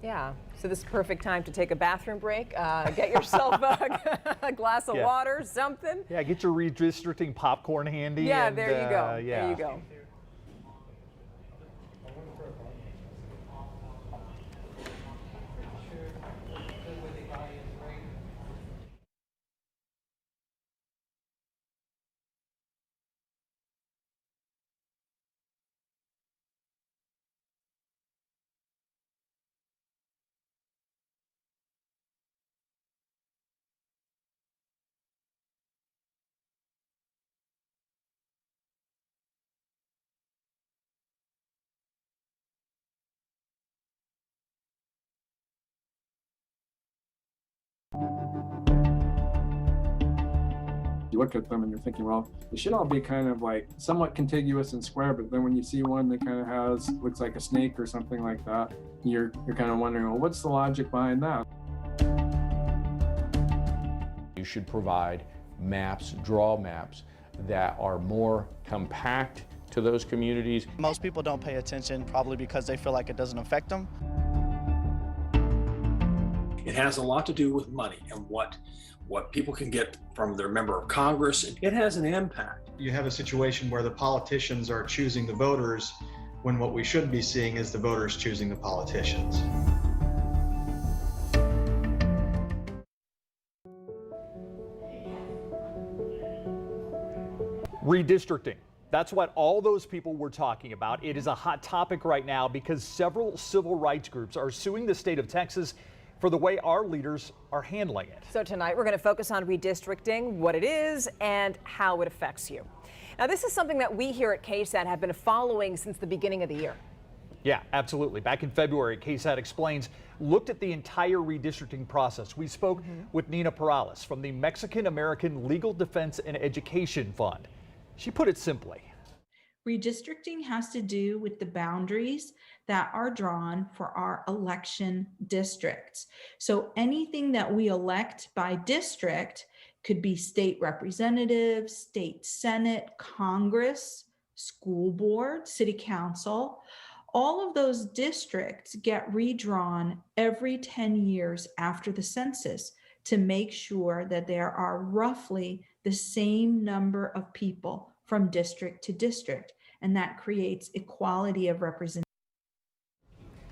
Yeah, so this is perfect time to take a bathroom break, get yourself a glass of water, something. Yeah, get your redistricting popcorn handy. Yeah, and, there you go. Yeah. There you go. You look at them and you're thinking, well, they should all be kind of like somewhat contiguous and square, but then when you see one that kind of looks like a snake or something like that, you're kind of wondering, well, what's the logic behind that? You should provide maps, draw maps that are more compact to those communities. Most people don't pay attention, probably because they feel like it doesn't affect them. It has a lot to do with money and what people can get from their member of Congress. It has an impact. You have a situation where the politicians are choosing the voters when what we should be seeing is the voters choosing the politicians. Redistricting. That's what all those people were talking about. It is a hot topic right now because several civil rights groups are suing the state of Texas for the way our leaders are handling it. So tonight we're going to focus on redistricting, what it is, and how it affects you. Now this is something that we here at KSAT have been following since the beginning of the year. Yeah, absolutely. Back in February, KSAT Explains looked at the entire redistricting process. We spoke with Nina Perales from the Mexican American Legal Defense and Education Fund. She put it simply. Redistricting has to do with the boundaries that are drawn for our election districts. So anything that we elect by district could be state representatives, state senate, Congress, school board, city council. All of those districts get redrawn every 10 years after the census to make sure that there are roughly the same number of people from district to district, and that creates equality of representation.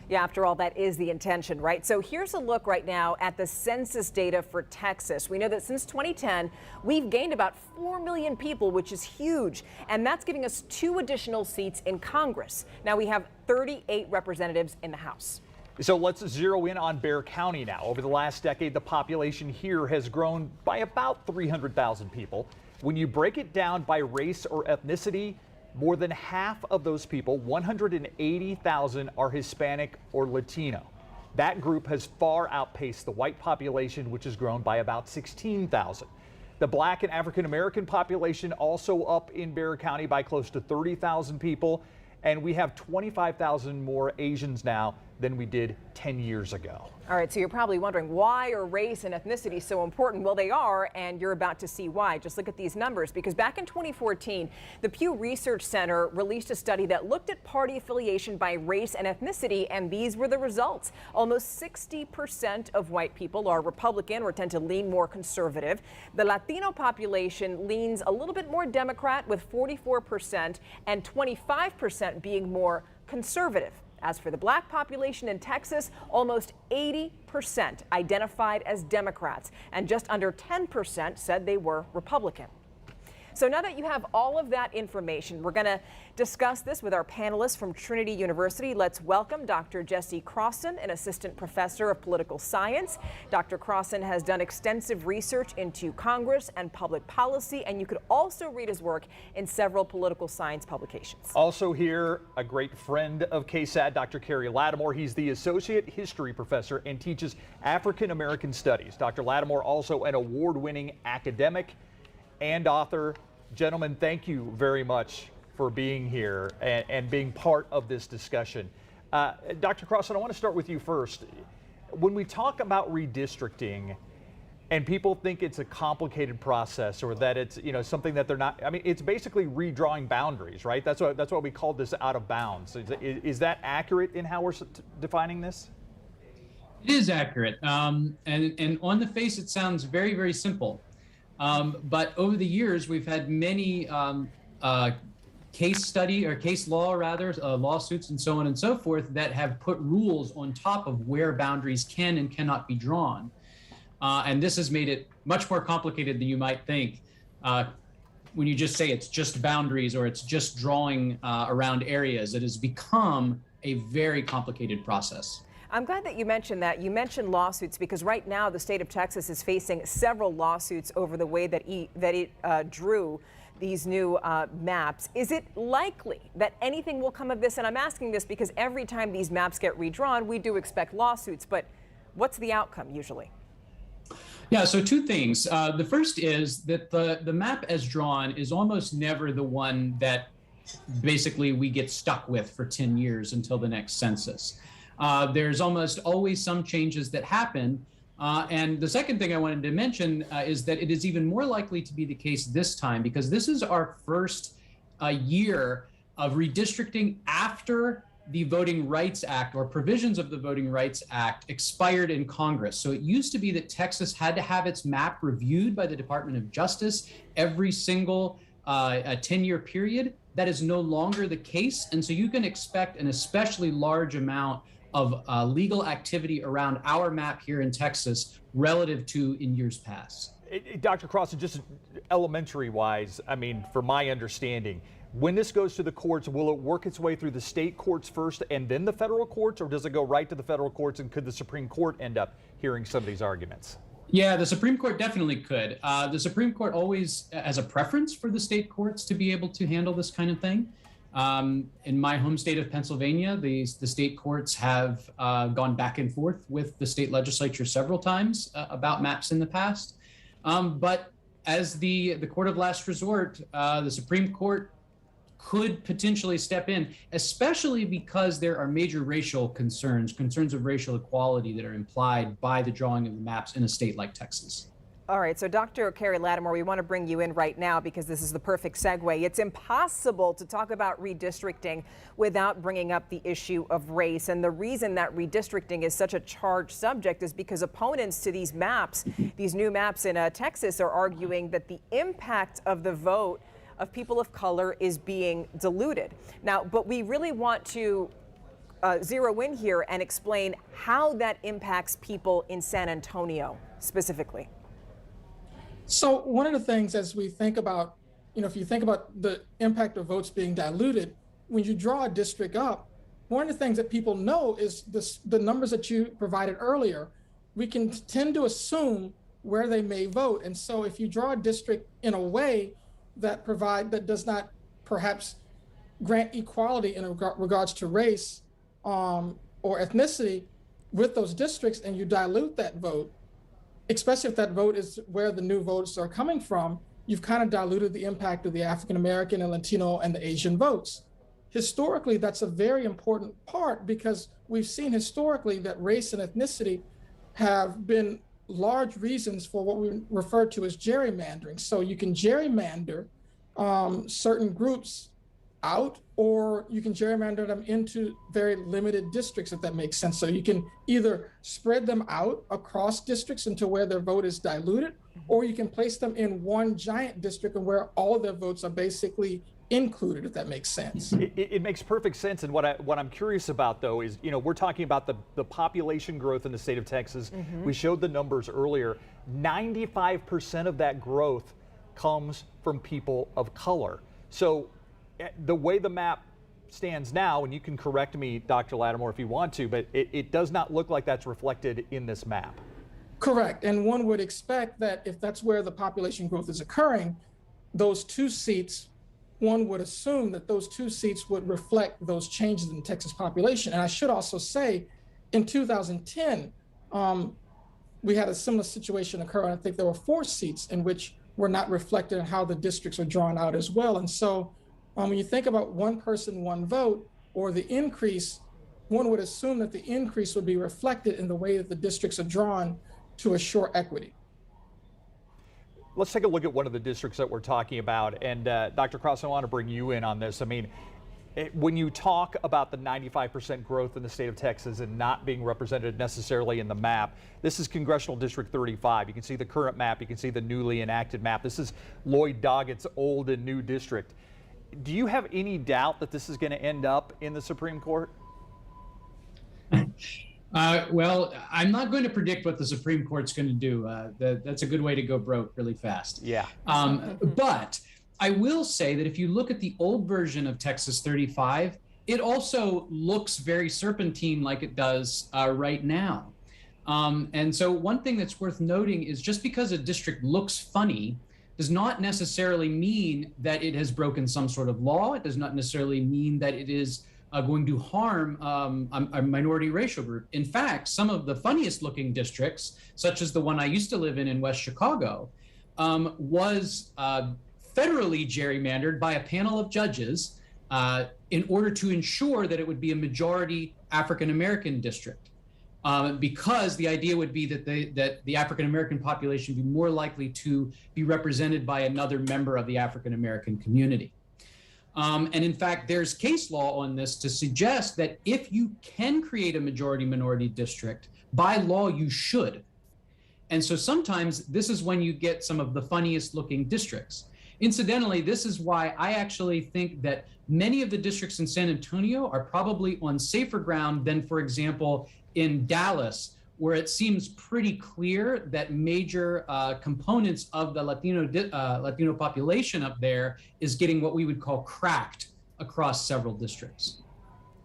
Yeah, after all, that is the intention, right? So here's a look right now at the census data for Texas. We know that since 2010, we've gained about 4 million people, which is huge. And that's giving us 2 additional seats in Congress. Now we have 38 representatives in the House. So let's zero in on Bexar County now. Over the last decade, the population here has grown by about 300,000 people. When you break it down by race or ethnicity, more than half of those people, 180,000, are Hispanic or Latino. That group has far outpaced the white population, which has grown by about 16,000. The Black and African American population also up in Bexar County by close to 30,000 people. And we have 25,000 more Asians now than we did 10 years ago. All right, so you're probably wondering, why are race and ethnicity so important? Well, they are, and you're about to see why. Just look at these numbers, because back in 2014, the Pew Research Center released a study that looked at party affiliation by race and ethnicity, and these were the results. Almost 60% of white people are Republican or tend to lean more conservative. The Latino population leans a little bit more Democrat, with 44% and 25% being more conservative. As for the Black population in Texas, almost 80% identified as Democrats, and just under 10% said they were Republican. So now that you have all of that information, we're going to discuss this with our panelists from Trinity University. Let's welcome Dr. Jesse Crosson, an assistant professor of political science. Dr. Crosson has done extensive research into Congress and public policy, and you could also read his work in several political science publications. Also here, a great friend of KSAT, Dr. Carey Latimore. He's the associate history professor and teaches African American studies. Dr. Latimore, also an award-winning academic and author. Gentlemen, thank you very much for being here and being part of this discussion. Dr. Crosson, I want to start with you first. When we talk about redistricting, And people think it's a complicated process, or that it's, you know, something that they're not. I mean, it's basically redrawing boundaries, right? That's what we called this out of bounds. Is that accurate in how we're defining this? It is accurate, and on the face it sounds very, very simple. But over the years, we've had many case lawsuits and so on and so forth that have put rules on top of where boundaries can and cannot be drawn. And this has made it much more complicated than you might think when you just say it's just boundaries or it's just drawing around areas. It has become a very complicated process. I'm glad that you mentioned that. You mentioned lawsuits because right now the state of Texas is facing several lawsuits over the way that it drew these new maps. Is it likely that anything will come of this? And I'm asking this because every time these maps get redrawn, we do expect lawsuits, but what's the outcome usually? Yeah, so two things. The first is that the map as drawn is almost never the one that basically we get stuck with for 10 years until the next census. There's almost always some changes that happen. And the second thing I wanted to mention is that it is even more likely to be the case this time because this is our first year of redistricting after the Voting Rights Act or provisions of the Voting Rights Act expired in Congress. So it used to be that Texas had to have its map reviewed by the Department of Justice every single 10-year period. That is no longer the case. And so you can expect an especially large amount of legal activity around our map here in Texas relative to in years past. Dr. Crosson, just elementary wise, I mean, from my understanding, when this goes to the courts, will it work its way through the state courts first and then the federal courts, or does it go right to the federal courts, and could the Supreme Court end up hearing some of these arguments? Yeah, the Supreme Court definitely could. The Supreme Court always has a preference for the state courts to be able to handle this kind of thing. In my home state of Pennsylvania, the state courts have gone back and forth with the state legislature several times about maps in the past. But as the court of last resort, the Supreme Court could potentially step in, especially because there are major racial concerns of racial equality that are implied by the drawing of the maps in a state like Texas. All right, so Dr. Carey Latimore, we want to bring you in right now because this is the perfect segue. It's impossible to talk about redistricting without bringing up the issue of race. And the reason that redistricting is such a charged subject is because opponents to these maps, these new maps in Texas, are arguing that the impact of the vote of people of color is being diluted. Now, but we really want to zero in here and explain how that impacts people in San Antonio specifically. So one of the things as we think about, if you think about the impact of votes being diluted, when you draw a district up, one of the things that people know is the numbers that you provided earlier. We can tend to assume where they may vote. And so if you draw a district in a way that does not perhaps grant equality in regards to race or ethnicity with those districts, and you dilute that vote, especially if that vote is where the new votes are coming from, you've kind of diluted the impact of the African American and Latino and the Asian votes. Historically, that's a very important part because we've seen historically that race and ethnicity have been large reasons for what we refer to as gerrymandering. So you can gerrymander certain groups out, or you can gerrymander them into very limited districts, if that makes sense. So you can either spread them out across districts into where their vote is diluted, or you can place them in one giant district and where all their votes are basically included, if that makes sense. It makes perfect sense. And what I'm curious about, though, is, we're talking about the population growth in the state of Texas. Mm-hmm. We showed the numbers earlier. 95% of that growth comes from people of color. So the way the map stands now, and you can correct me, Dr. Latimore, if you want to, but it does not look like that's reflected in this map. Correct. And one would expect that if that's where the population growth is occurring, those two seats, one would assume that those two seats would reflect those changes in Texas population. And I should also say, in 2010, we had a similar situation occur. And I think there were 4 seats in which were not reflected in how the districts are drawn out as well. And so when you think about one person, one vote, or the increase, one would assume that the increase would be reflected in the way that the districts are drawn to assure equity. Let's take a look at one of the districts that we're talking about. And Dr. Crosson, I want to bring you in on this. I mean, when you talk about the 95% growth in the state of Texas and not being represented necessarily in the map, this is Congressional District 35. You can see the current map. You can see the newly enacted map. This is Lloyd Doggett's old and new district. Do you have any doubt that this is going to end up in the Supreme Court? Well, I'm not going to predict what the Supreme Court's going to do. That's a good way to go broke really fast. Yeah. But I will say that if you look at the old version of Texas 35, it also looks very serpentine like it does right now. And so one thing that's worth noting is just because a district looks funny does not necessarily mean that it has broken some sort of law. It does not necessarily mean that it is going to harm a minority racial group. In fact, some of the funniest looking districts, such as the one I used to live in West Chicago, was federally gerrymandered by a panel of judges in order to ensure that it would be a majority African-American district. Because the idea would be that the African-American population would be more likely to be represented by another member of the African-American community. And in fact, there's case law on this to suggest that if you can create a majority minority district, by law you should. And so sometimes this is when you get some of the funniest looking districts. Incidentally, this is why I actually think that many of the districts in San Antonio are probably on safer ground than, for example, in Dallas, where it seems pretty clear that major components of the Latino population up there is getting what we would call cracked across several districts.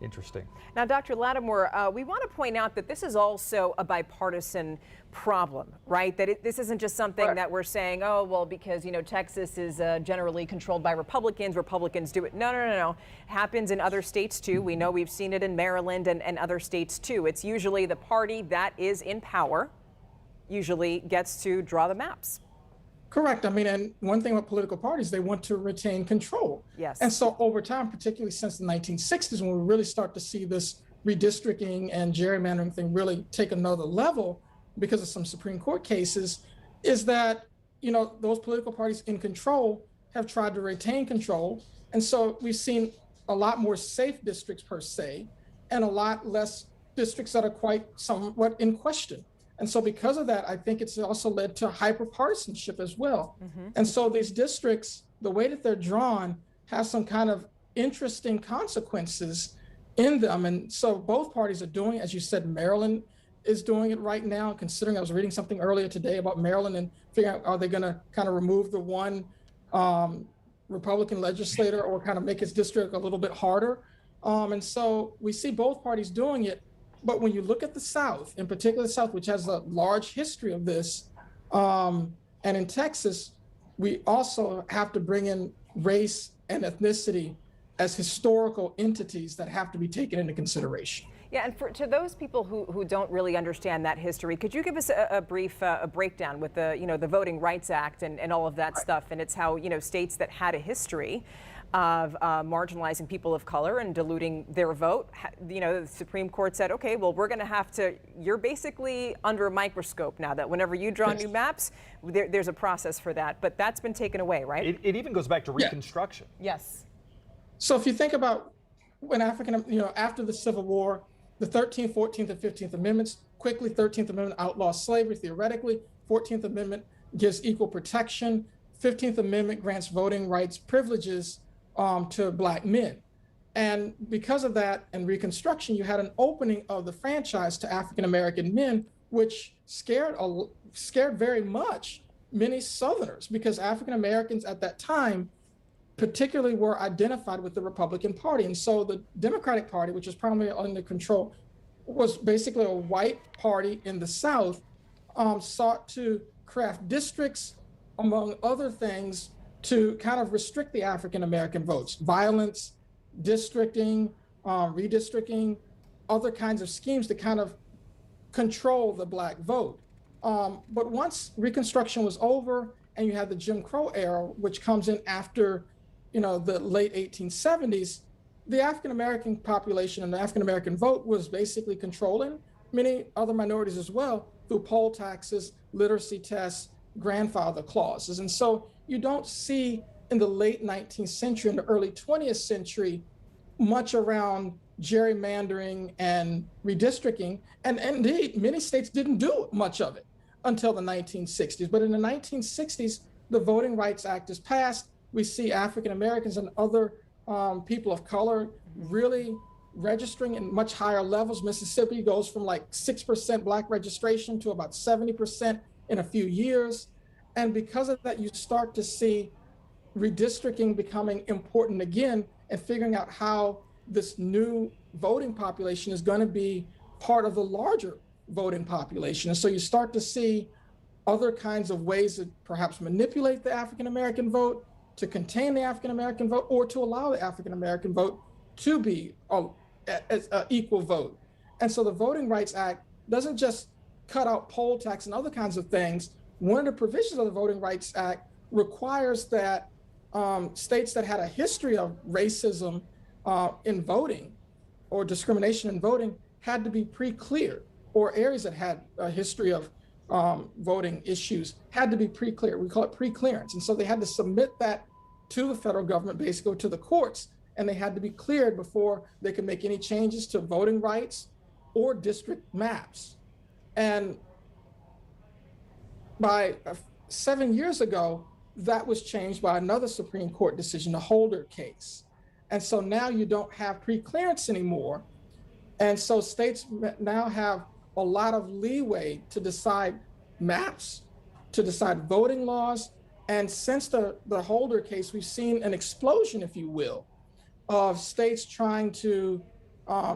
Interesting. Now, Dr. Latimore, we want to point out that this is also a bipartisan problem, right? That this isn't just something that we're saying, oh, well, because, you know, Texas is generally controlled by Republicans, Republicans do it. No, no, no, no. Happens in other states, too. We know we've seen it in Maryland and other states, too. It's usually the party that is in power usually gets to draw the maps. Correct. I mean, and one thing with political parties, they want to retain control. Yes. And so over time, particularly since the 1960s, when we really start to see this redistricting and gerrymandering thing really take another level because of some Supreme Court cases, is that, you know, those political parties in control have tried to retain control. And so we've seen a lot more safe districts per se, and a lot less districts that are quite somewhat in question. And so because of that, I think it's also led to hyperpartisanship as well. And so these districts, the way that they're drawn, have some kind of interesting consequences in them. And so both parties are doing, as you said, Maryland is doing it right now, considering I was reading something earlier today about Maryland and figuring out, are they going to kind of remove the one Republican legislator or kind of make his district a little bit harder? And so we see both parties doing it. But when you look at the South, in particular the South, which has a large history of this, and in Texas, we also have to bring in race and ethnicity as historical entities that have to be taken into consideration. Yeah, and to those people who don't really understand that history, could you give us a brief breakdown with the, you know, the Voting Rights Act and all of that stuff, and it's how, you know, states that had a history of marginalizing people of color and diluting their vote, you know, the Supreme Court said, okay, well, we're going to have to, you're basically under a microscope now, that whenever you draw new maps, there's a process for that. But that's been taken away, right? It even goes back to Reconstruction. Yes. So if you think about when after the Civil War, the 13th, 14th, and 15th Amendments, quickly 13th Amendment outlaws slavery theoretically, 14th Amendment gives equal protection, 15th Amendment grants voting rights privileges to Black men. And because of that and Reconstruction, you had an opening of the franchise to African-American men, which scared very much many Southerners, because African-Americans at that time particularly were identified with the Republican Party. And so the Democratic Party, which is primarily under control, was basically a white party in the South, sought to craft districts, among other things, to kind of restrict the African-American votes, violence, districting, redistricting, other kinds of schemes to kind of control the Black vote. But once Reconstruction was over and you had the Jim Crow era, which comes in after, you know, the late 1870s, the African-American population and the African-American vote was basically controlling many other minorities as well through poll taxes, literacy tests, grandfather clauses. And so you don't see in the late 19th century and the early 20th century much around gerrymandering and redistricting. And indeed, many states didn't do much of it until the 1960s. But in the 1960s, the Voting Rights Act is passed. We see African Americans and other people of color really registering in much higher levels. Mississippi goes from like 6% Black registration to about 70% in a few years. And because of that, you start to see redistricting becoming important again and figuring out how this new voting population is going to be part of the larger voting population. And so you start to see other kinds of ways to perhaps manipulate the African American vote, to contain the African American vote, or to allow the African American vote to be an equal vote. And so the Voting Rights Act doesn't just cut out poll tax and other kinds of things. One of the provisions of the Voting Rights Act requires that states that had a history of racism in voting or discrimination in voting had to be pre-cleared, or areas that had a history of voting issues had to be pre-cleared. We call it pre-clearance. And so they had to submit that to the federal government, basically to the courts, and they had to be cleared before they could make any changes to voting rights or district maps. And by 7 years ago, that was changed by another Supreme Court decision, the Holder case. And so now you don't have pre-clearance anymore. And so states now have a lot of leeway to decide maps, to decide voting laws. And since the Holder case, we've seen an explosion, if you will, of states trying to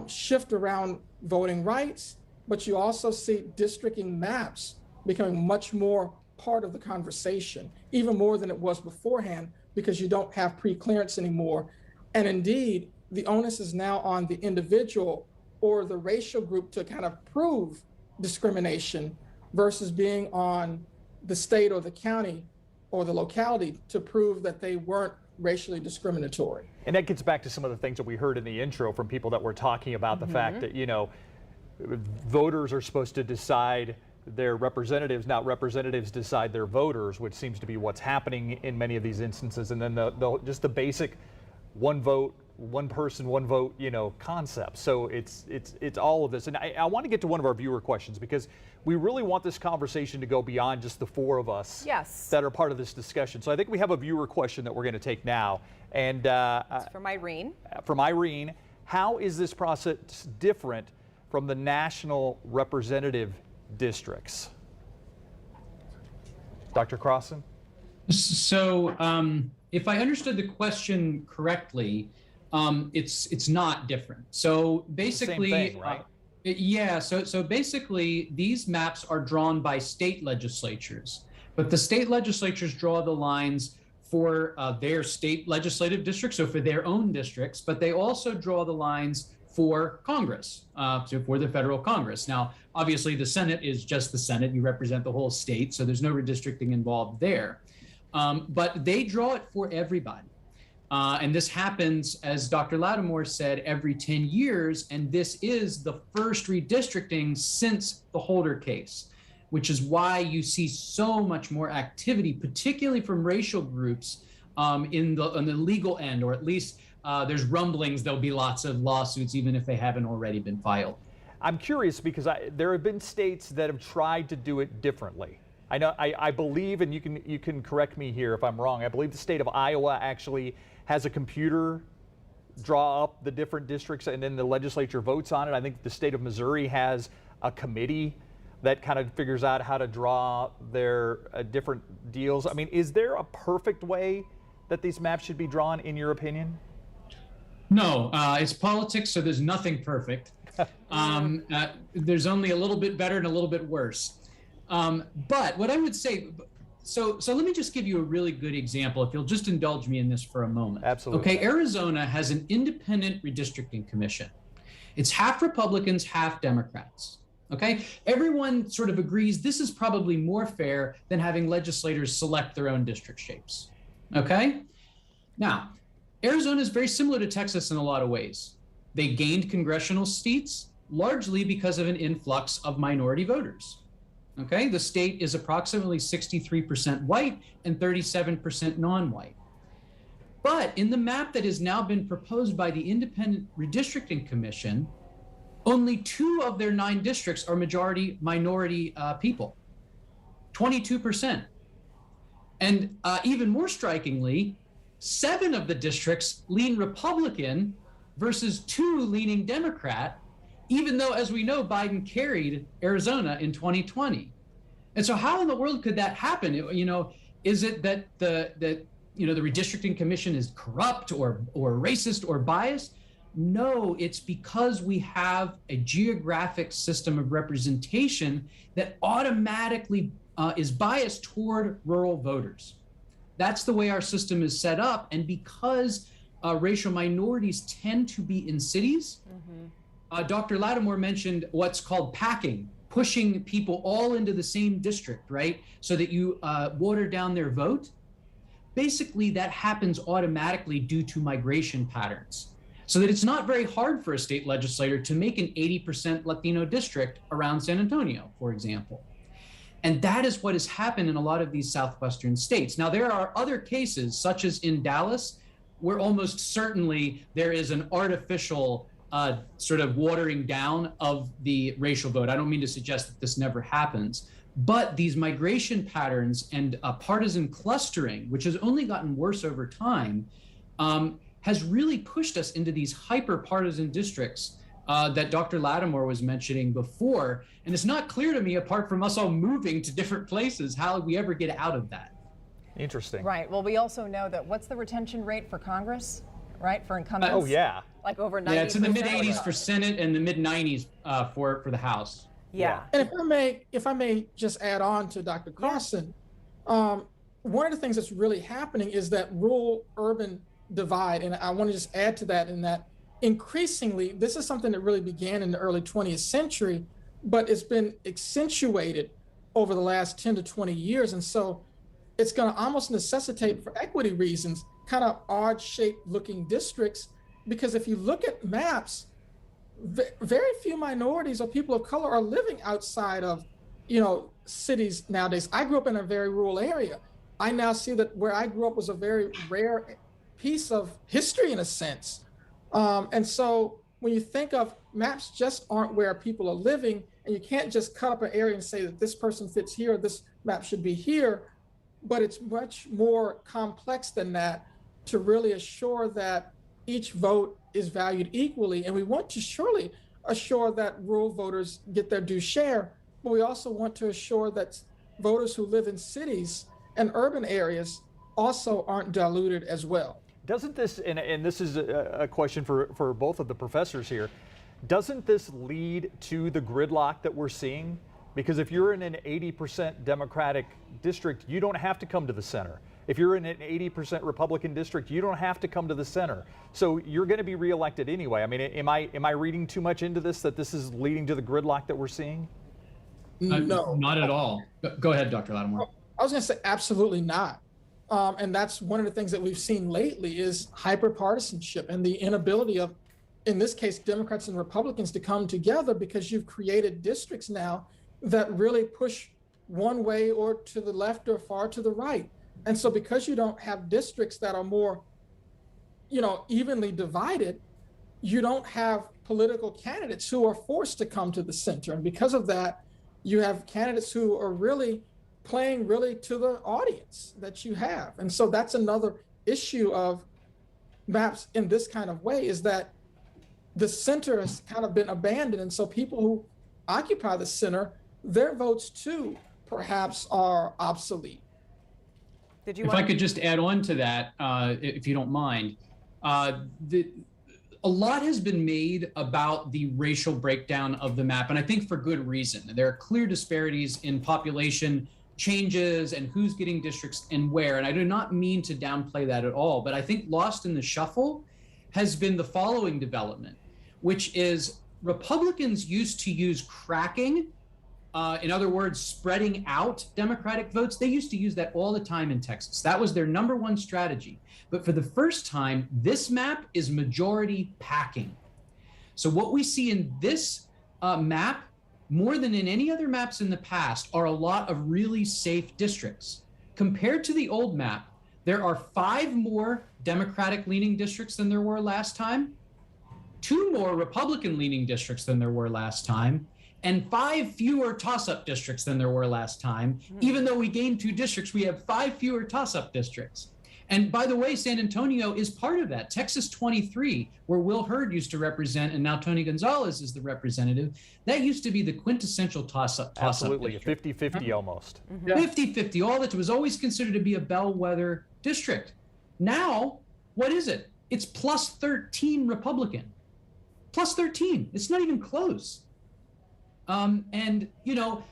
shift around voting rights, but you also see districting maps becoming much more part of the conversation, even more than it was beforehand, because you don't have pre-clearance anymore. And indeed, the onus is now on the individual or the racial group to kind of prove discrimination versus being on the state or the county or the locality to prove that they weren't racially discriminatory. And that gets back to some of the things that we heard in the intro from people that were talking about the fact that, you know, voters are supposed to decide their representatives, not representatives decide their voters, which seems to be what's happening in many of these instances. And then just the basic one vote, one person, one vote, you know, concept. So it's all of this. And I want to get to one of our viewer questions, because we really want this conversation to go beyond just the four of us that are part of this discussion. So I think we have a viewer question that we're going to take now. And it's from Irene. From Irene, how is this process different from the national representative districts? Dr. Crosson? So if I understood the question correctly, it's not different. So basically, same thing, right? Yeah. So basically, these maps are drawn by state legislatures, but the state legislatures draw the lines for their state legislative districts, so for their own districts, but they also draw the lines for Congress, so for the federal Congress. Now, obviously, the Senate is just the Senate. You represent the whole state, so there's no redistricting involved there. But they draw it for everybody. And this happens, as Dr. Latimore said, every 10 years. And this is the first redistricting since the Holder case, which is why you see so much more activity, particularly from racial groups on the legal end, or at least there's rumblings there'll be lots of lawsuits, even if they haven't already been filed. I'm curious because there have been states that have tried to do it differently. I know, I believe, and you can correct me here if I'm wrong, I believe the state of Iowa actually has a computer draw up the different districts and then the legislature votes on it. I think the state of Missouri has a committee that kind of figures out how to draw their different deals. I mean, is there a perfect way that these maps should be drawn, in your opinion? No, it's politics, so there's nothing perfect. There's only a little bit better and a little bit worse. But what I would say, so let me just give you a really good example, if you'll just indulge me in this for a moment. Absolutely. Okay, Arizona has an independent redistricting commission. It's half Republicans, half Democrats. Okay, everyone sort of agrees this is probably more fair than having legislators select their own district shapes. Okay, now Arizona is very similar to Texas in a lot of ways. They gained congressional seats largely because of an influx of minority voters. Okay, the state is approximately 63% white and 37% non-white. But in the map that has now been proposed by the Independent Redistricting Commission, only 2 of their 9 districts are majority minority people, 22%. And even more strikingly, 7 of the districts lean Republican versus 2 leaning Democrat, even though, as we know, Biden carried Arizona in 2020. And so how in the world could that happen? You know, is it that the Redistricting Commission is corrupt or racist or biased? No, it's because we have a geographic system of representation that automatically is biased toward rural voters. That's the way our system is set up. And because racial minorities tend to be in cities, Dr. Latimore mentioned what's called packing, pushing people all into the same district, right? So that you water down their vote. Basically, that happens automatically due to migration patterns. So that it's not very hard for a state legislator to make an 80% Latino district around San Antonio, for example. And that is what has happened in a lot of these southwestern states. Now, there are other cases, such as in Dallas, where almost certainly there is an artificial sort of watering down of the racial vote. I don't mean to suggest that this never happens, but these migration patterns and partisan clustering, which has only gotten worse over time, has really pushed us into these hyper-partisan districts that Dr. Latimore was mentioning before. And it's not clear to me, apart from us all moving to different places, how we ever get out of that. Interesting. Right. Well, we also know that what's the retention rate for Congress, right? For incumbents? Oh, yeah. Like over 90%. Yeah, it's in the mid-80s for Senate and the mid-90s for the House. Yeah. And if I may just add on to Dr. Crosson, one of the things that's really happening is that rural-urban divide, and I want to just add to that in that increasingly, this is something that really began in the early 20th century, but it's been accentuated over the last 10 to 20 years. And so it's going to almost necessitate, for equity reasons, kind of odd-shaped looking districts, because if you look at maps, very few minorities or people of color are living outside of, cities nowadays. I grew up in a very rural area. I now see that where I grew up was a very rare piece of history in a sense. And so when you think of maps just aren't where people are living, and you can't just cut up an area and say that this person fits here, this map should be here, but it's much more complex than that to really assure that each vote is valued equally. And we want to surely assure that rural voters get their due share, but we also want to assure that voters who live in cities and urban areas also aren't diluted as well. Doesn't this, and this is a question for both of the professors here, doesn't this lead to the gridlock that we're seeing? Because if you're in an 80% Democratic district, you don't have to come to the center. If you're in an 80% Republican district, you don't have to come to the center. So you're going to be reelected anyway. I mean, am I reading too much into this, that this is leading to the gridlock that we're seeing? No. Not at all. Go ahead, Dr. Latimore. I was going to say absolutely not. And that's one of the things that we've seen lately is hyperpartisanship and the inability of, in this case, Democrats and Republicans to come together, because you've created districts now that really push one way or to the left or far to the right. And so because you don't have districts that are more, evenly divided, you don't have political candidates who are forced to come to the center. And because of that, you have candidates who are really playing to the audience that you have. And so that's another issue of maps in this kind of way, is that the center has kind of been abandoned. And so people who occupy the center, their votes too, perhaps are obsolete. If I could just add on to that, if you don't mind, a lot has been made about the racial breakdown of the map, and I think for good reason. There are clear disparities in population changes and who's getting districts and where, and I do not mean to downplay that at all, but I think lost in the shuffle has been the following development, which is Republicans used to use cracking, in other words, spreading out Democratic votes. They used to use that all the time in Texas. That was their number one strategy. But for the first time, this map is majority packing. So what we see in this map more than in any other maps in the past, are a lot of really safe districts. Compared to the old map, there are 5 more Democratic-leaning districts than there were last time, 2 more Republican-leaning districts than there were last time, and 5 fewer toss-up districts than there were last time. Even though we gained 2 districts, we have 5 fewer toss-up districts. And by the way, San Antonio is part of that. Texas 23, where Will Hurd used to represent, and now Tony Gonzalez is the representative, that used to be the quintessential toss-up Absolutely, a district. 50-50 almost. 50-50, all that was always considered to be a bellwether district. Now, what is it? It's plus 13 Republican. Plus 13. It's not even close. And, you know,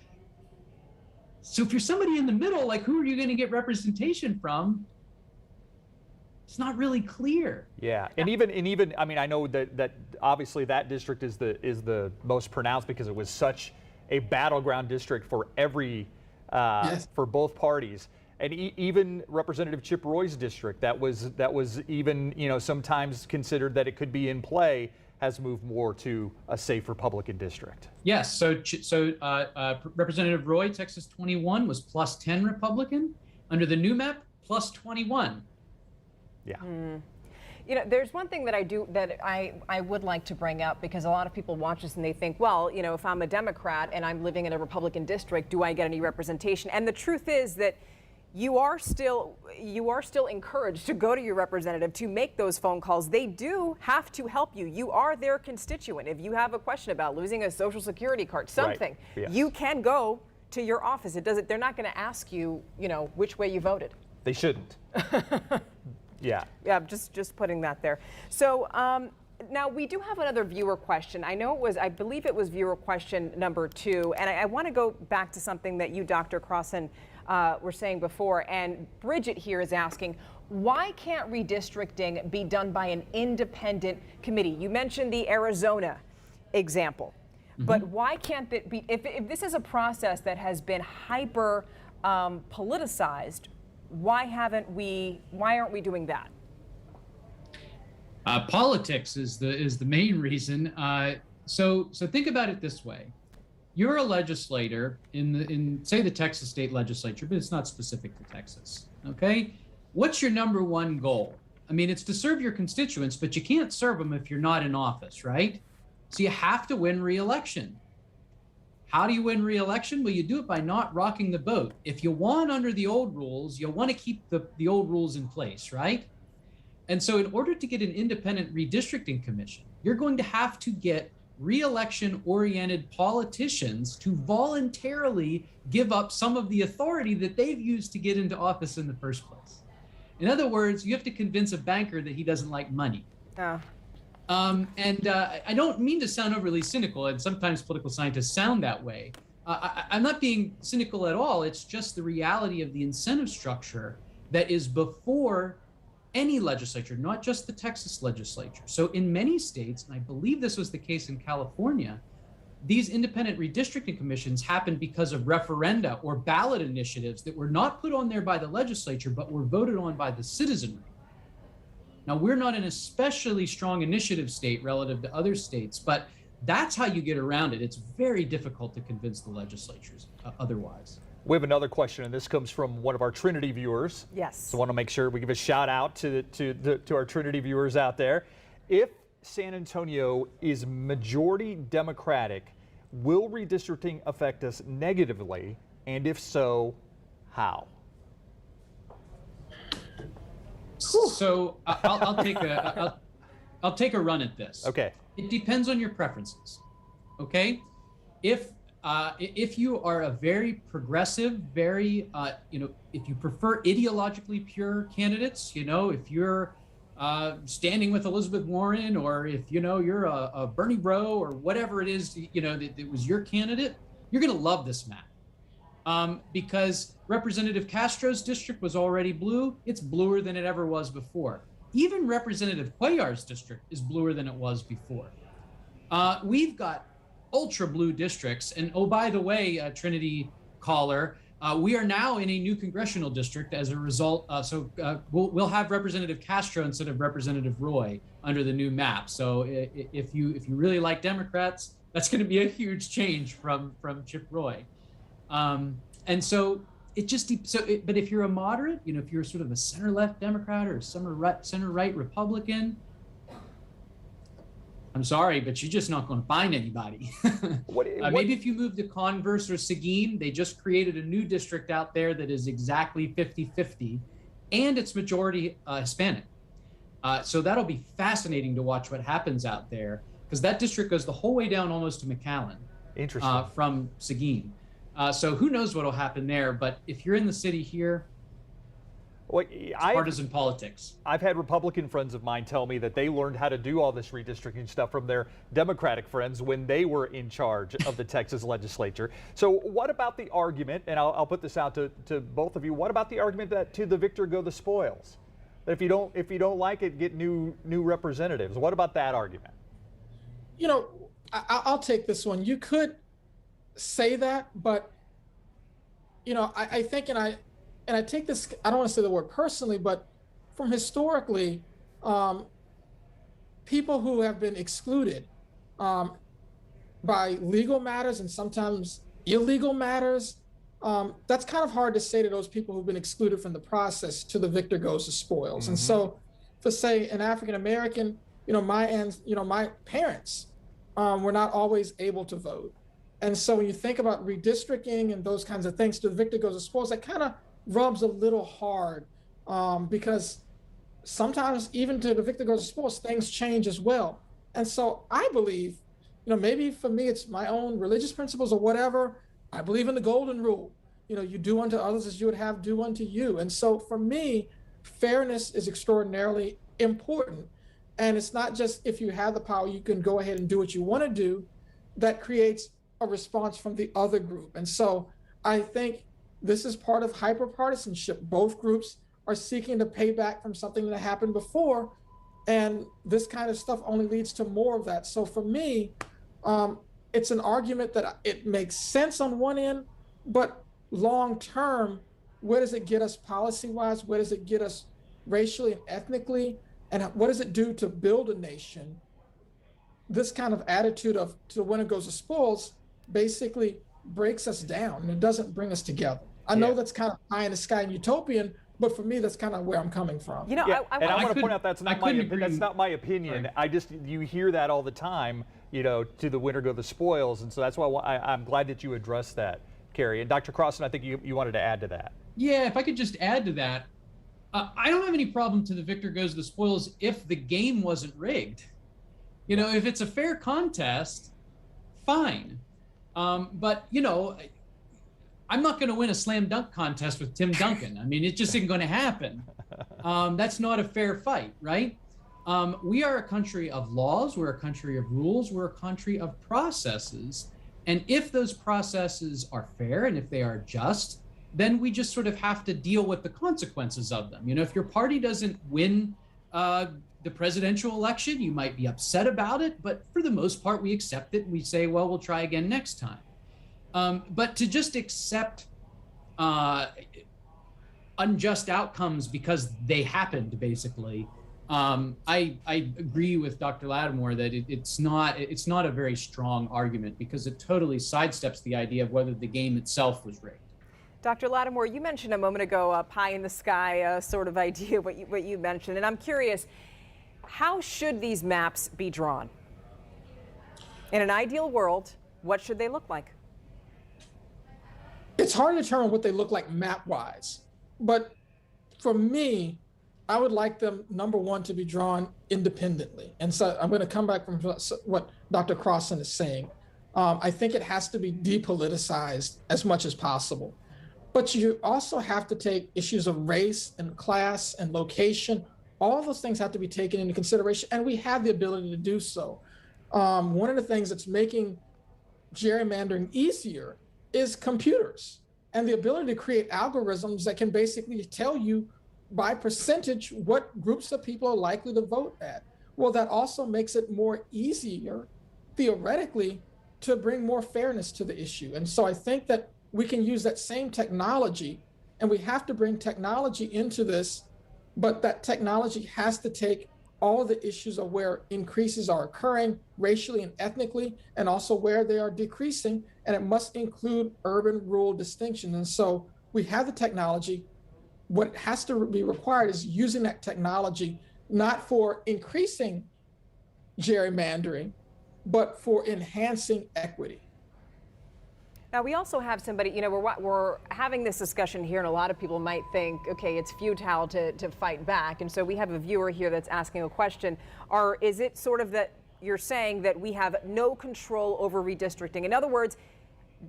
so if you're somebody in the middle, like, who are you going to get representation from? It's not really clear. Yeah, and even I mean, I know that obviously that district is the most pronounced because it was such a battleground district for every for both parties. And even Representative Chip Roy's district, that was even, you know, sometimes considered that it could be in play, has moved more to a safe Republican district. Yes. So Representative Roy, Texas 21, was plus 10 Republican. Under the new map, plus 21. Yeah. You know, there's one thing that I would like to bring up, because a lot of people watch this and they think, well, you know, if I'm a Democrat and I'm living in a Republican district, do I get any representation? And the truth is that you are still encouraged to go to your representative to make those phone calls. They do have to help you. You are their constituent. If you have a question about losing a Social Security card, something, Right. Yes. you can go to your office. They're not going to ask you, you know, which way you voted. They shouldn't. Yeah. Yeah, just putting that there. So now we do have another viewer question. I believe it was viewer question number 2, and I want to go back to something that you, Dr. Crosson, were saying before. And Bridget here is asking, why can't redistricting be done by an independent committee? You mentioned the Arizona example, but why can't it be? If this is a process that has been hyper politicized, why aren't we doing that? Politics is the main reason. So think about it this way: you're a legislator in say the Texas state legislature, but it's not specific to Texas. Okay, what's your number one goal? I mean, it's to serve your constituents, but you can't serve them if you're not in office, right? So you have to win re-election. How do you win re-election? Well, you do it by not rocking the boat. If you won under the old rules, you'll want to keep the old rules in place, right? And so in order to get an independent redistricting commission, you're going to have to get re-election oriented politicians to voluntarily give up some of the authority that they've used to get into office in the first place. In other words, you have to convince a banker that he doesn't like money. I don't mean to sound overly cynical, and sometimes political scientists sound that way. I'm not being cynical at all. It's just the reality of the incentive structure that is before any legislature, not just the Texas legislature. So in many states, and I believe this was the case in California, these independent redistricting commissions happened because of referenda or ballot initiatives that were not put on there by the legislature, but were voted on by the citizenry. Now, we're not an especially strong initiative state relative to other states, but that's how you get around it. It's very difficult to convince the legislatures otherwise. We have another question, and this comes from one of our Trinity viewers. Yes. So I want to make sure we give a shout out to our Trinity viewers out there. If San Antonio is majority Democratic, will redistricting affect us negatively? And if so, how? So I'll take a run at this. Okay. It depends on your preferences. Okay. If you are a very progressive, very if you prefer ideologically pure candidates, if you're standing with Elizabeth Warren, or if you're a Bernie bro, or whatever it is, that was your candidate, you're going to love this map. Because Representative Castro's district was already blue. It's bluer than it ever was before. Even Representative Cuellar's district is bluer than it was before. We've got ultra blue districts. And oh, by the way, Trinity caller, we are now in a new congressional district as a result. We'll have Representative Castro instead of Representative Roy under the new map. So if you really like Democrats, That's going to be a huge change from Chip Roy. And so it just, but if you're a moderate, if you're sort of a center-left Democrat or center-right Republican, I'm sorry, but you're just not going to find anybody. Maybe if you move to Converse or Seguin, they just created a new district out there that is exactly 50-50, and it's majority Hispanic. So that'll be fascinating to watch what happens out there, because that district goes the whole way down almost to McAllen. Interesting. From Seguin. So who knows what will happen there, but if you're in the city here, it's partisan politics. I've had Republican friends of mine tell me that they learned how to do all this redistricting stuff from their Democratic friends when they were in charge of the Texas legislature. So what about the argument, and I'll put this out to both of you, what about the argument that to the victor go the spoils? That if you don't like it, get new representatives. What about that argument? I'll take this one. You could say that, but I think, and I take this, I don't want to say the word personally, but from historically, people who have been excluded by legal matters and sometimes illegal matters, that's kind of hard to say to those people who've been excluded from the process to the victor goes the spoils. Mm-hmm. And so to say an African American, my parents were not always able to vote. And so when you think about redistricting and those kinds of things, to the victor goes the spoils, that kind of rubs a little hard because sometimes even to the victor goes the spoils, things change as well. And so I believe, maybe for me, it's my own religious principles or whatever. I believe in the golden rule. You do unto others as you would have do unto you. And so for me, fairness is extraordinarily important. And it's not just if you have the power, you can go ahead and do what you want to do. That creates a response from the other group. And so I think this is part of hyperpartisanship. Both groups are seeking to pay back from something that happened before. And this kind of stuff only leads to more of that. So for me, it's an argument that it makes sense on one end, but long term, where does it get us policy-wise? Where does it get us racially and ethnically? And what does it do to build a nation? This kind of attitude of to the winner goes the spoils basically breaks us down, and it doesn't bring us together. I know that's kind of pie in the sky and utopian, but for me, that's kind of where I'm coming from. I want to point out that's not my opinion. Sorry. You hear that all the time, to the winner go the spoils, and so that's why I'm glad that you addressed that, Carey. And Dr. Crosson, I think you wanted to add to that. Yeah, if I could just add to that, I don't have any problem to the victor goes the spoils if the game wasn't rigged. If it's a fair contest, fine. But, I'm not going to win a slam dunk contest with Tim Duncan. I mean, it just isn't going to happen. That's not a fair fight, right? We are a country of laws. We're a country of rules. We're a country of processes. And if those processes are fair and if they are just, then we just sort of have to deal with the consequences of them. If your party doesn't win the presidential election, you might be upset about it, but for the most part, we accept it and we say, well, we'll try again next time. But to just accept unjust outcomes because they happened, basically, I agree with Dr. Latimore that it's not a very strong argument because it totally sidesteps the idea of whether the game itself was rigged. Dr. Latimore, you mentioned a moment ago a pie in the sky sort of idea, what you mentioned, and I'm curious, how should these maps be drawn? In an ideal world, what should they look like? It's hard to determine what they look like map-wise, but for me, I would like them, number one, to be drawn independently. And so I'm going to come back from what Dr. Crosson is saying. I think it has to be depoliticized as much as possible. But you also have to take issues of race and class and location. All of those things have to be taken into consideration, and we have the ability to do so. One of the things that's making gerrymandering easier is computers and the ability to create algorithms that can basically tell you by percentage what groups of people are likely to vote at. Well, that also makes it more easier, theoretically, to bring more fairness to the issue. And so I think that we can use that same technology, and we have to bring technology into this, but that technology has to take all the issues of where increases are occurring racially and ethnically, and also where they are decreasing, and it must include urban-rural distinction. And so we have the technology. What has to be required is using that technology, not for increasing gerrymandering, but for enhancing equity. Now, we also have somebody, you know, we're having this discussion here, and a lot of people might think, okay, it's futile to fight back. And so we have a viewer here that's asking a question. Is it sort of that you're saying that we have no control over redistricting? In other words,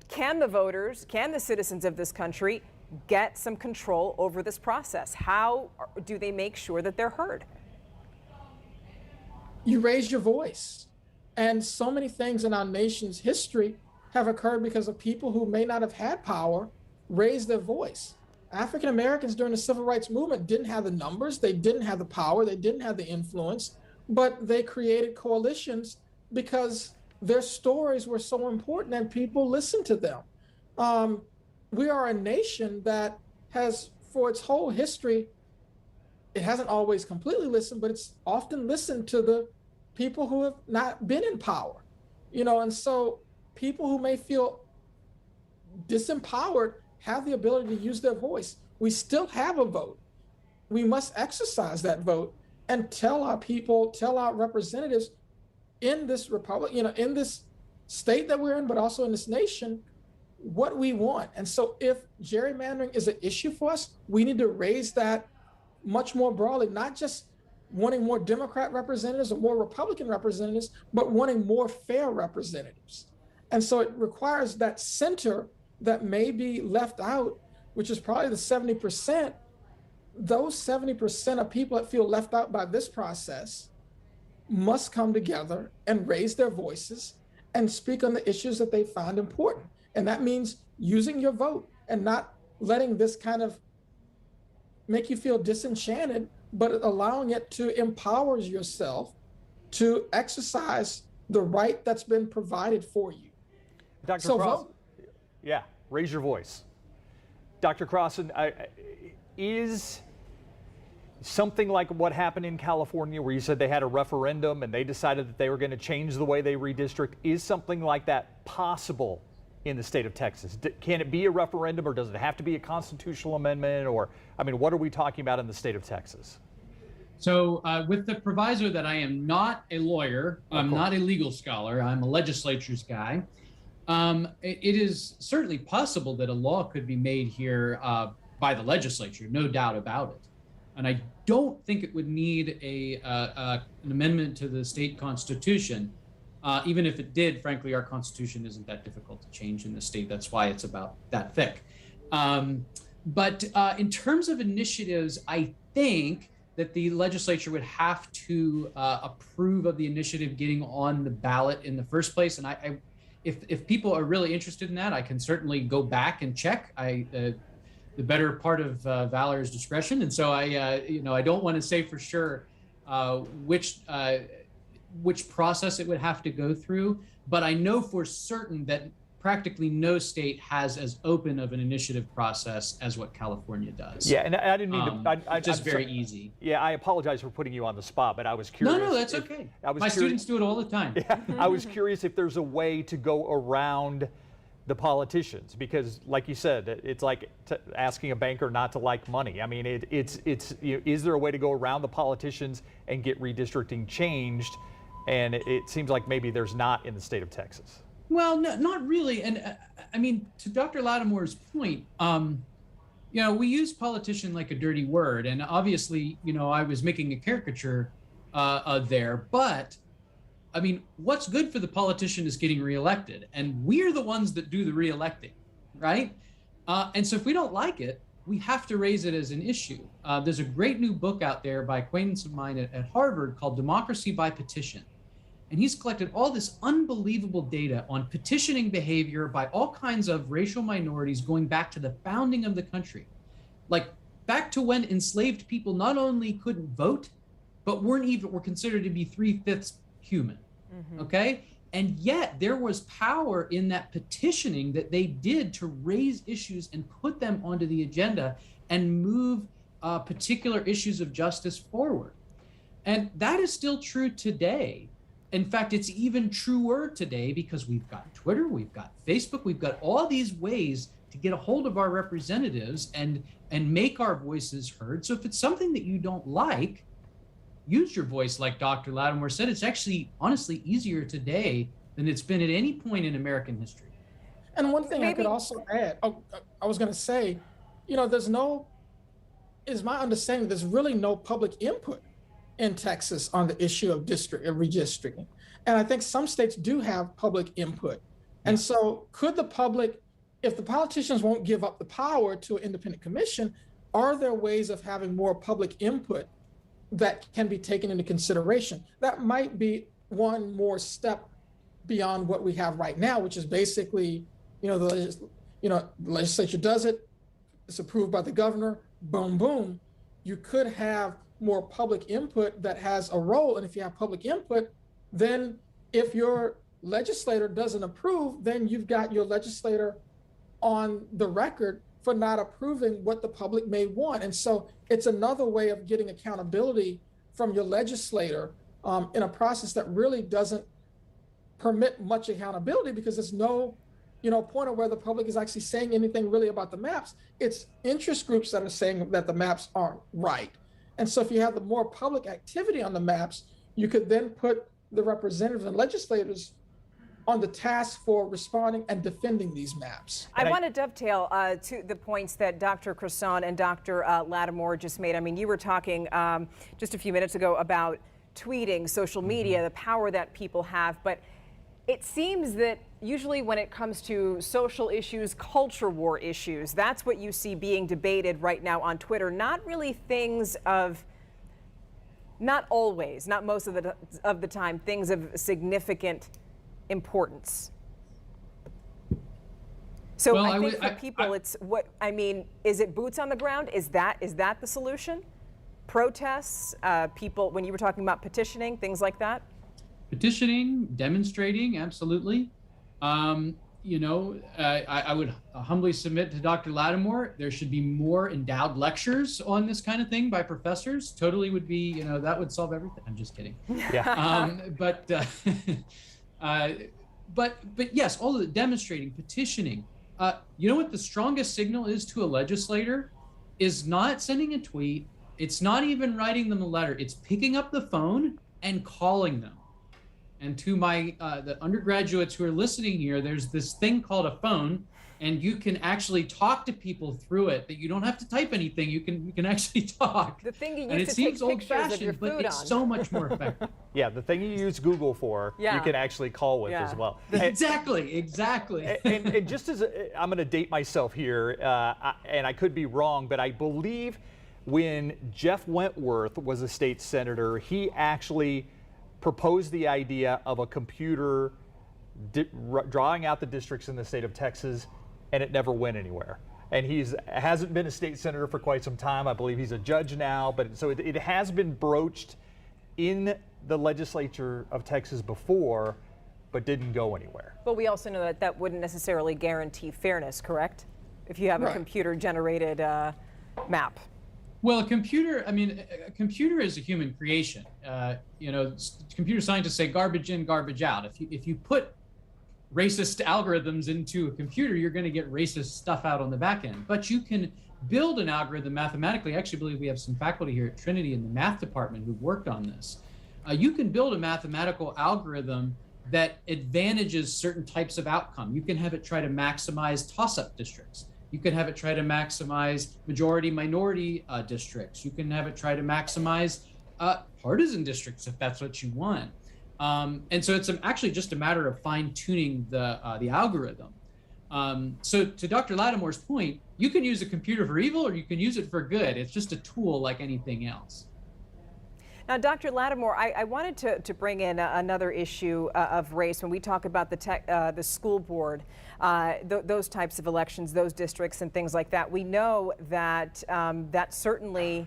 can the voters, can the citizens of this country get some control over this process? How do they make sure that they're heard? You raise your voice. And so many things in our nation's history have occurred because of people who may not have had power raise their voice. African Americans during the Civil Rights Movement didn't have the numbers, they didn't have the power, they didn't have the influence, but they created coalitions because their stories were so important and people listened to them. We are a nation that has, for its whole history, it hasn't always completely listened, but it's often listened to the people who have not been in power, you know, and so people who may feel disempowered have the ability to use their voice. We still have a vote. We must exercise that vote and tell our people, tell our representatives in this republic, you know, in this state that we're in, but also in this nation, what we want. And so if gerrymandering is an issue for us, we need to raise that much more broadly, not just wanting more Democrat representatives or more Republican representatives, but wanting more fair representatives. And so it requires that center that may be left out, which is probably the 70%. Those 70% of people that feel left out by this process must come together and raise their voices and speak on the issues that they find important. And that means using your vote and not letting this kind of make you feel disenchanted, but allowing it to empower yourself to exercise the right that's been provided for you. Dr. So Crosson, vote. Yeah, raise your voice. Dr. Crosson, is something like what happened in California, where you said they had a referendum and they decided that they were going to change the way they redistrict, is something like that possible in the state of Texas? Can it be a referendum, or does it have to be a constitutional amendment? Or, I mean, what are we talking about in the state of Texas? So with the proviso that I am not a lawyer, I'm not a legal scholar, I'm a legislature's guy, it is certainly possible that a law could be made here by the legislature, no doubt about it. And I don't think it would need an amendment to the state constitution. Even if it did, frankly, our constitution isn't that difficult to change in the state. That's why it's about that thick. But in terms of initiatives, I think that the legislature would have to approve of the initiative getting on the ballot in the first place. And if people are really interested in that, I can certainly go back and check. The better part of valor is discretion, and so I don't want to say for sure which process it would have to go through, but I know for certain that practically no state has as open of an initiative process as what California does. Yeah, and I didn't mean to. Just very easy. Yeah, I apologize for putting you on the spot, but I was curious. No, that's okay. My students do it all the time. Yeah, I was curious if there's a way to go around the politicians, because, like you said, it's like asking a banker not to like money. I mean, it's is there a way to go around the politicians and get redistricting changed? And it seems like maybe there's not in the state of Texas. Well, no, not really. And I mean, to Dr. Latimore's point, we use politician like a dirty word. And obviously, I was making a caricature there. But, I mean, what's good for the politician is getting reelected. And we're the ones that do the reelecting, right? And so if we don't like it, we have to raise it as an issue. There's a great new book out there by acquaintance of mine at Harvard called Democracy by Petition. And he's collected all this unbelievable data on petitioning behavior by all kinds of racial minorities going back to the founding of the country. Like back to when enslaved people not only couldn't vote, but were considered to be 3/5 human, okay? And yet there was power in that petitioning that they did to raise issues and put them onto the agenda and move particular issues of justice forward. And that is still true today. In fact, it's even truer today because we've got Twitter, we've got Facebook, we've got all these ways to get a hold of our representatives and make our voices heard. So if it's something that you don't like, use your voice, like Dr. Latimore said. It's actually, honestly, easier today than it's been at any point in American history. And one thing I could also add, I was going to say, is my understanding, there's really no public input in Texas on the issue of redistricting. And I think some states do have public input. And so could the public, if the politicians won't give up the power to an independent commission, are there ways of having more public input that can be taken into consideration? That might be one more step beyond what we have right now, which is basically, the legislature does it, it's approved by the governor, boom, boom. You could have more public input that has a role. And if you have public input, then if your legislator doesn't approve, then you've got your legislator on the record for not approving what the public may want. And so it's another way of getting accountability from your legislator in a process that really doesn't permit much accountability, because there's no point of where the public is actually saying anything really about the maps. It's interest groups that are saying that the maps aren't right. And so if you have the more public activity on the maps, you could then put the representatives and legislators on the task for responding and defending these maps. I want to dovetail to the points that Dr. Crosson and Dr. Latimore just made. I mean, you were talking just a few minutes ago about tweeting, social media, the power that people have, but it seems that usually when it comes to social issues, culture war issues, that's what you see being debated right now on Twitter, not really things of, not always, not most of the time, things of significant importance. So I think for people, it's what, I mean, is it boots on the ground? Is that the solution? Protests, people, when you were talking about petitioning, things like that? Petitioning, demonstrating, absolutely. I would humbly submit to Dr. Latimore, there should be more endowed lectures on this kind of thing by professors. Totally would be, that would solve everything. I'm just kidding. Yeah. But yes, all of the demonstrating, petitioning. You know what the strongest signal is to a legislator is not sending a tweet. It's not even writing them a letter. It's picking up the phone and calling them. And to the undergraduates who are listening here, there's this thing called a phone, and you can actually talk to people through it. That you don't have to type anything. You can actually talk. The thing you and use it to take seems pictures of your old-fashioned, but food it's on. so much more effective. Yeah, the thing you use Google for, you can actually call with as well. Exactly. And just as I'm going to date myself here, and I could be wrong, but I believe when Jeff Wentworth was a state senator, he actually proposed the idea of a computer drawing out the districts in the state of Texas, and it never went anywhere. And hasn't been a state senator for quite some time. I believe he's a judge now, but so it has been broached in the legislature of Texas before, but didn't go anywhere. But we also know that wouldn't necessarily guarantee fairness, correct? If you have a computer-generated map. Well, a computer is a human creation. Computer scientists say garbage in, garbage out. If you put racist algorithms into a computer, you're going to get racist stuff out on the back end. But you can build an algorithm mathematically. I actually believe we have some faculty here at Trinity in the math department who've worked on this. You can build a mathematical algorithm that advantages certain types of outcome. You can have it try to maximize toss-up districts. You can have it try to maximize majority-minority districts. You can have it try to maximize partisan districts if that's what you want. And so it's actually just a matter of fine-tuning the algorithm. So to Dr. Latimore's point, you can use a computer for evil or you can use it for good. It's just a tool like anything else. Now, Dr. Latimore, I wanted to bring in another issue of race when we talk about the school board, those types of elections, those districts and things like that. We know that that certainly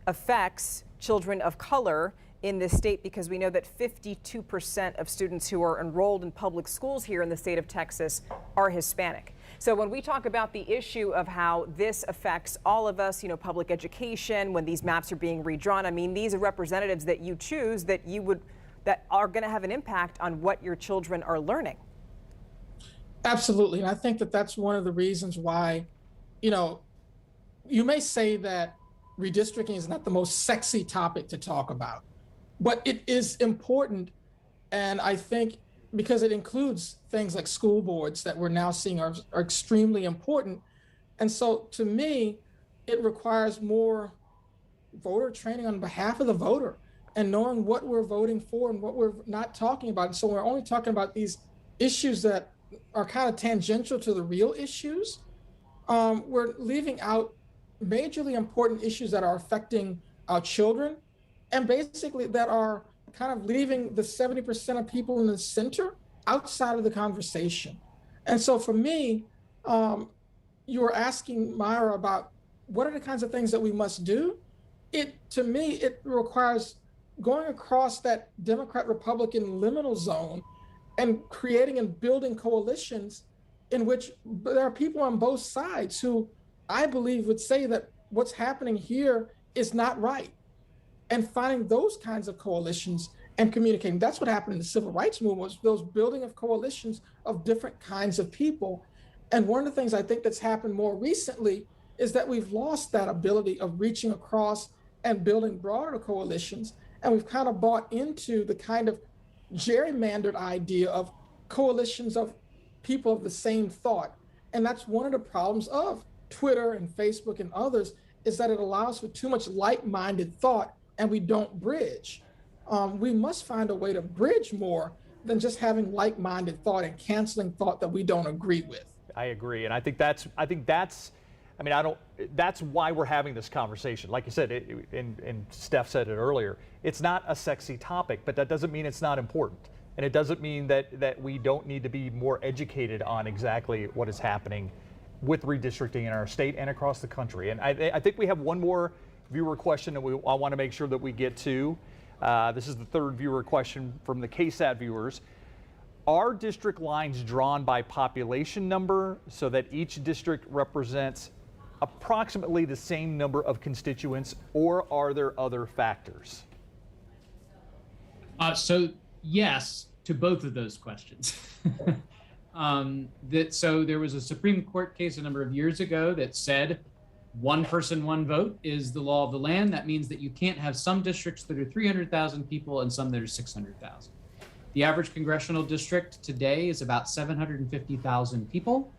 affects children of color in this state, because we know that 52% of students who are enrolled in public schools here in the state of Texas are Hispanic. So when we talk about the issue of how this affects all of us, public education, when these maps are being redrawn, I mean, these are representatives that you choose that are going to have an impact on what your children are learning. Absolutely. And I think that that's one of the reasons why, you may say that redistricting is not the most sexy topic to talk about, but it is important. And I think because it includes things like school boards that we're now seeing are extremely important. And so to me, it requires more voter training on behalf of the voter and knowing what we're voting for and what we're not talking about. And so we're only talking about these issues that are kind of tangential to the real issues. We're leaving out majorly important issues that are affecting our children and basically that are kind of leaving the 70% of people in the center outside of the conversation. And so for me, you were asking Myra about what are the kinds of things that we must do? To me, it requires going across that Democrat-Republican liminal zone and creating and building coalitions in which there are people on both sides who I believe would say that what's happening here is not right. And finding those kinds of coalitions and communicating. That's what happened in the civil rights movement, was those building of coalitions of different kinds of people. And one of the things I think that's happened more recently is that we've lost that ability of reaching across and building broader coalitions. And we've kind of bought into the kind of gerrymandered idea of coalitions of people of the same thought. And that's one of the problems of Twitter and Facebook and others, is that it allows for too much like-minded thought and we don't bridge. We must find a way to bridge more than just having like-minded thought and canceling thought that we don't agree with. I agree, and I think that's why we're having this conversation. Like you said, and Steph said it earlier, it's not a sexy topic, but that doesn't mean it's not important. And it doesn't mean that we don't need to be more educated on exactly what is happening with redistricting in our state and across the country. And I think we have one more viewer question that I want to make sure that we get to. This is the third viewer question from the KSAT viewers. Are district lines drawn by population number so that each district represents approximately the same number of constituents, or are there other factors? So yes to both of those questions. So there was a Supreme Court case a number of years ago that said one person, one vote is the law of the land. That means that you can't have some districts that are 300,000 people and some that are 600,000. The average congressional district today is about 750,000 people.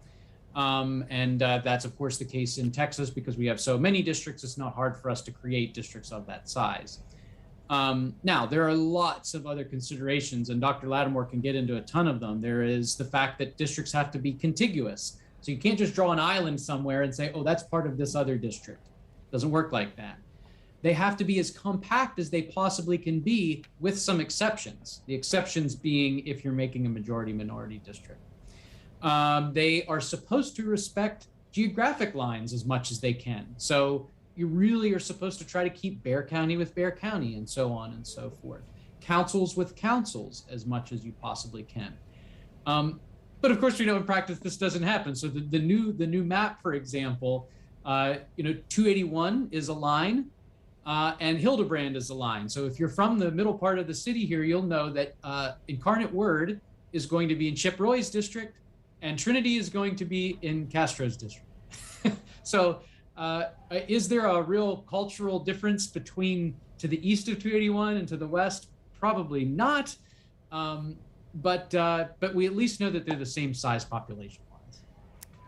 And that's, of course, the case in Texas because we have so many districts. It's not hard for us to create districts of that size. Now, there are lots of other considerations, and Dr. Latimore can get into a ton of them. There is the fact that districts have to be contiguous. So you can't just draw an island somewhere and say, oh, that's part of this other district. It doesn't work like that. They have to be as compact as they possibly can be, with some exceptions. The exceptions being if you're making a majority-minority district. They are supposed to respect geographic lines as much as they can. So you really are supposed to try to keep Bexar County with Bexar County and so on and so forth. Councils with councils as much as you possibly can. But of course, we know in practice this doesn't happen. So the new map, for example, 281 is a line and Hildebrand is a line. So if you're from the middle part of the city here, you'll know that Incarnate Word is going to be in Chip Roy's district and Trinity is going to be in Castro's district. So is there a real cultural difference between to the east of 281 and to the west? Probably not. But we at least know that they're the same size population wise.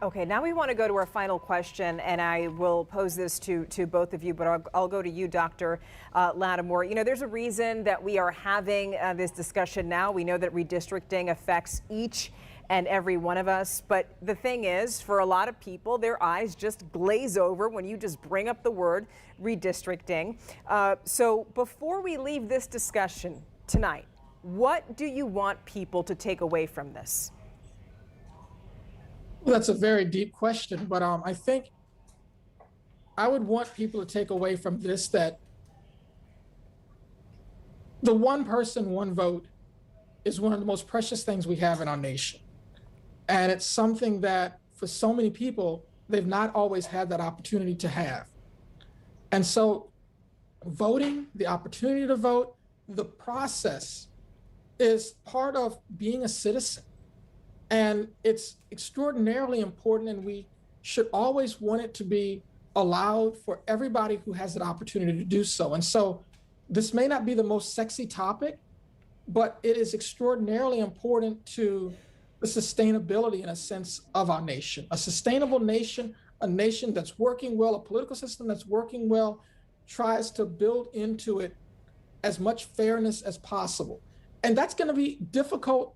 Okay, now we want to go to our final question, and I will pose this to both of you, but I'll go to you, Dr. Latimore. You know, there's a reason that we are having this discussion now. We know that redistricting affects each and every one of us. But the thing is, for a lot of people, their eyes just glaze over when you just bring up the word redistricting. So before we leave this discussion tonight, what do you want people to take away from this? Well, that's a very deep question, but I think I would want people to take away from this that the one person, one vote is one of the most precious things we have in our nation. And it's something that for so many people, they've not always had that opportunity to have. And so voting, the opportunity to vote, the process is part of being a citizen. And it's extraordinarily important, and we should always want it to be allowed for everybody who has an opportunity to do so. And so this may not be the most sexy topic, but it is extraordinarily important to the sustainability, in a sense, of our nation. A sustainable nation, a nation that's working well, a political system that's working well, tries to build into it as much fairness as possible. And that's going to be difficult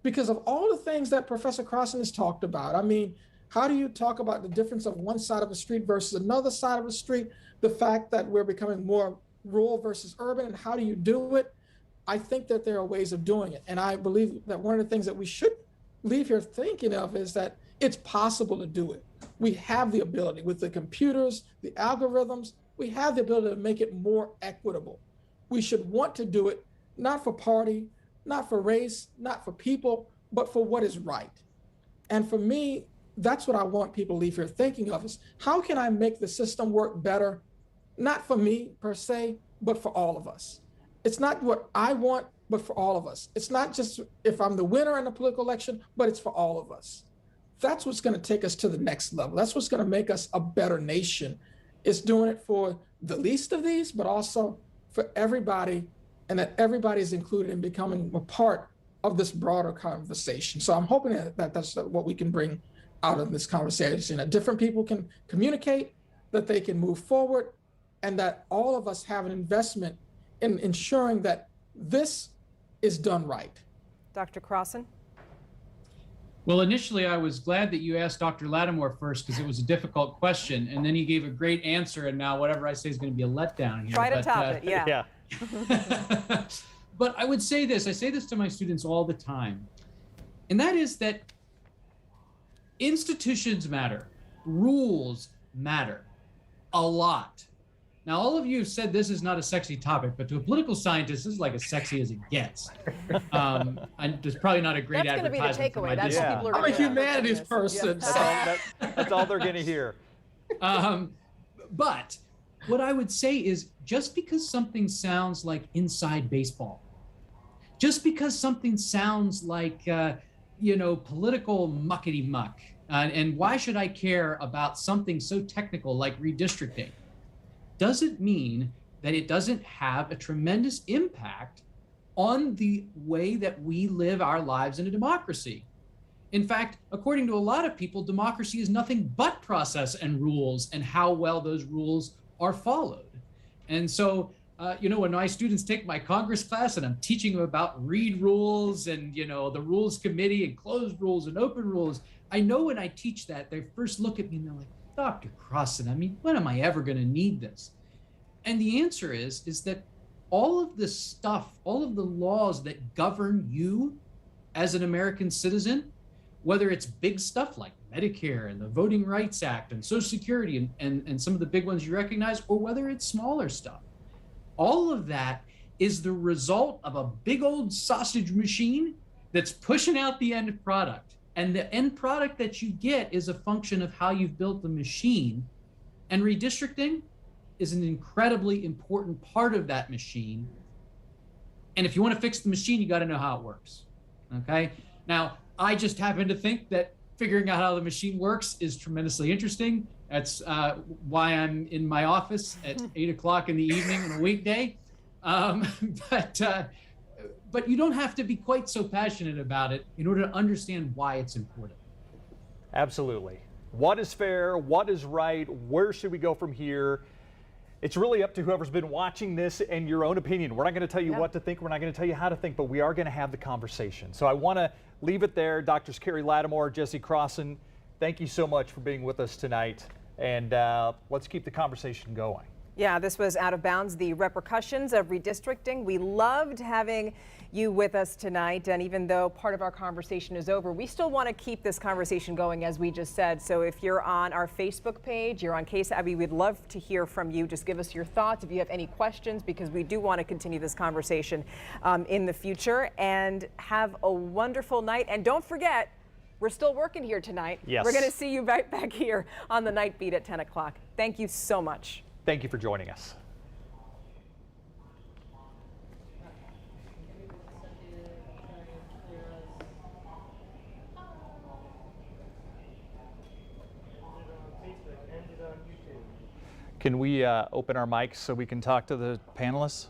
because of all the things that Professor Crosson has talked about. I mean, how do you talk about the difference of one side of the street versus another side of the street? The fact that we're becoming more rural versus urban, and how do you do it? I think that there are ways of doing it. And I believe that one of the things that we should leave here thinking of is that it's possible to do it. We have the ability with the computers, the algorithms, we have the ability to make it more equitable. We should want to do it, not for party, not for race, not for people, but for what is right. And for me, that's what I want people to leave here thinking of, is how can I make the system work better, not for me per se, but for all of us. It's not what I want, but for all of us. It's not just if I'm the winner in a political election, but it's for all of us. That's what's going to take us to the next level. That's what's going to make us a better nation. It's doing it for the least of these, but also for everybody, and that everybody is included in becoming a part of this broader conversation. So I'm hoping that that's what we can bring out of this conversation, that different people can communicate, that they can move forward, and that all of us have an investment in ensuring that this is done right. Dr. Crosson? Well, initially, I was glad that you asked Dr. Latimore first because it was a difficult question, and then he gave a great answer, and now whatever I say is going to be a letdown here. Try to top it, yeah. But I would say this, I say this to my students all the time, and that is that institutions matter, rules matter a lot. Now, all of you have said this is not a sexy topic, but to a political scientist, this is like as sexy as it gets. And there's probably not a great advertisement. That's going to be the takeaway. That's what people are I'm a humanities person. Yeah. That's all they're going to hear. But what I would say is, just because something sounds like inside baseball, just because something sounds like, political muckety muck, and why should I care about something so technical like redistricting, doesn't mean that it doesn't have a tremendous impact on the way that we live our lives in a democracy. In fact, according to a lot of people, democracy is nothing but process and rules and how well those rules are followed. And so, when my students take my Congress class and I'm teaching them about read rules and, the rules committee and closed rules and open rules, I know when I teach that, they first look at me and they're like, Dr. Crosson, when am I ever going to need this? And the answer is that all of this stuff, all of the laws that govern you as an American citizen, whether it's big stuff like Medicare and the Voting Rights Act and Social Security and some of the big ones you recognize, or whether it's smaller stuff, all of that is the result of a big old sausage machine that's pushing out the end product. And the end product that you get is a function of how you've built the machine. And redistricting is an incredibly important part of that machine. And if you want to fix the machine, you got to know how it works. Okay? Now, I just happen to think that figuring out how the machine works is tremendously interesting. That's why I'm in my office at 8 o'clock in the evening on a weekday. But you don't have to be quite so passionate about it in order to understand why it's important. Absolutely. What is fair? What is right? Where should we go from here? It's really up to whoever's been watching this and your own opinion. We're not going to tell you what to think. We're not going to tell you how to think, but we are going to have the conversation. So I want to leave it there. Drs. Carey Latimore, Jesse Crosson, thank you so much for being with us tonight. And let's keep the conversation going. Yeah, this was Out of Bounds, the repercussions of redistricting. We loved having you with us tonight, and even though part of our conversation is over, we still want to keep this conversation going, as we just said. So if you're on our Facebook page, you're on KSAT, we'd love to hear from you. Just give us your thoughts if you have any questions, because we do want to continue this conversation in the future. And have a wonderful night. And don't forget, we're still working here tonight. Yes. We're going to see you right back here on the Night Beat at 10 o'clock. Thank you so much. Thank you for joining us. Can we open our mics so we can talk to the panelists?